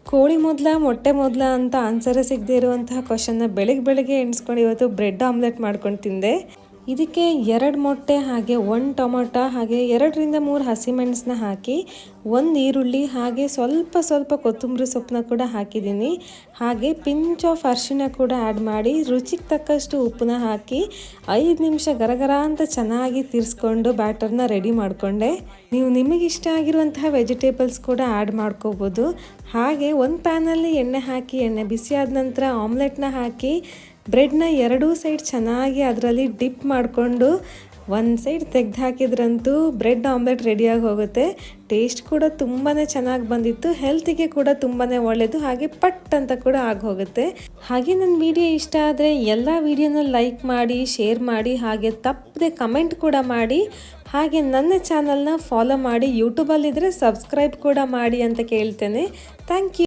ಕೋಳಿ ಮೊದಲ ಮೊಟ್ಟೆ ಮೊದಲ ಅಂತ ಆನ್ಸರೇ ಸಿಗದೇ ಇರುವಂತಹ ಕ್ವಶನ್ನ ಬೆಳಗ್ಗೆ ಎಣಿಸ್ಕೊಂಡು ಇವತ್ತು ಬ್ರೆಡ್ ಆಮ್ಲೆಟ್ ಮಾಡ್ಕೊಂಡು ತಿಂದೆ. ಇದಕ್ಕೆ 2 ಮೊಟ್ಟೆ ಹಾಗೆ 1 ಟೊಮೊಟೊ ಹಾಗೆ 2ರಿಂದ 3 ಹಸಿಮೆಣಸನ್ನ ಹಾಕಿ 1 ಈರುಳ್ಳಿ ಹಾಗೆ ಸ್ವಲ್ಪ ಕೊತ್ತಂಬರಿ ಸೊಪ್ಪನ್ನ ಕೂಡ ಹಾಕಿದ್ದೀನಿ. ಹಾಗೆ ಪಿಂಚ್ ಆಫ್ ಅರಿಶಿನ ಕೂಡ ಆ್ಯಡ್ ಮಾಡಿ ರುಚಿಗೆ ತಕ್ಕಷ್ಟು ಉಪ್ಪನ್ನ ಹಾಕಿ 5 ನಿಮಿಷ ಗರಗರ ಅಂತ ಚೆನ್ನಾಗಿ ತಿರ್ಸ್ಕೊಂಡು ಬ್ಯಾಟರ್ನ ರೆಡಿ ಮಾಡಿಕೊಂಡೆ. ನೀವು ನಿಮಗೆ ಇಷ್ಟ ಆಗಿರುವಂತಹ ವೆಜಿಟೇಬಲ್ಸ್ ಕೂಡ ಆ್ಯಡ್ ಮಾಡ್ಕೋಬೋದು. ಹಾಗೆ ಒಂದು ಪ್ಯಾನಲ್ಲಿ ಎಣ್ಣೆ ಹಾಕಿ ಎಣ್ಣೆ ಬಿಸಿ ಆದ ನಂತರ ಆಮ್ಲೆಟ್ನ ಹಾಕಿ ಬ್ರೆಡ್ನ 2 ಸೈಡ್ ಚೆನ್ನಾಗಿ ಅದರಲ್ಲಿ ಡಿಪ್ ಮಾಡಿಕೊಂಡು ಒಂದು ಸೈಡ್ ತೆಗೆದು ಹಾಕಿದ್ರಂತೂ ಬ್ರೆಡ್ ಆಮ್ಲೆಟ್ ರೆಡಿಯಾಗಿ ಹೋಗುತ್ತೆ. ಟೇಸ್ಟ್ ಕೂಡ ತುಂಬಾ ಚೆನ್ನಾಗಿ ಬಂದಿತ್ತು, ಹೆಲ್ತಿಗೆ ಕೂಡ ತುಂಬಾ ಒಳ್ಳೆಯದು, ಹಾಗೆ ಪಟ್ ಅಂತ ಕೂಡ ಆಗೋಗುತ್ತೆ. ಹಾಗೆ ನನ್ನ ವಿಡಿಯೋ ಇಷ್ಟ ಆದರೆ ಎಲ್ಲ ವಿಡಿಯೋನ ಲೈಕ್ ಮಾಡಿ, ಶೇರ್ ಮಾಡಿ, ಹಾಗೆ ತಪ್ಪದೆ ಕಮೆಂಟ್ ಕೂಡ ಮಾಡಿ. ಹಾಗೆ ನನ್ನ ಚಾನಲ್ನ ಫಾಲೋ ಮಾಡಿ, ಯೂಟ್ಯೂಬಲ್ಲಿದ್ದರೆ ಸಬ್ಸ್ಕ್ರೈಬ್ ಕೂಡ ಮಾಡಿ ಅಂತ ಕೇಳ್ತೇನೆ. Thank you.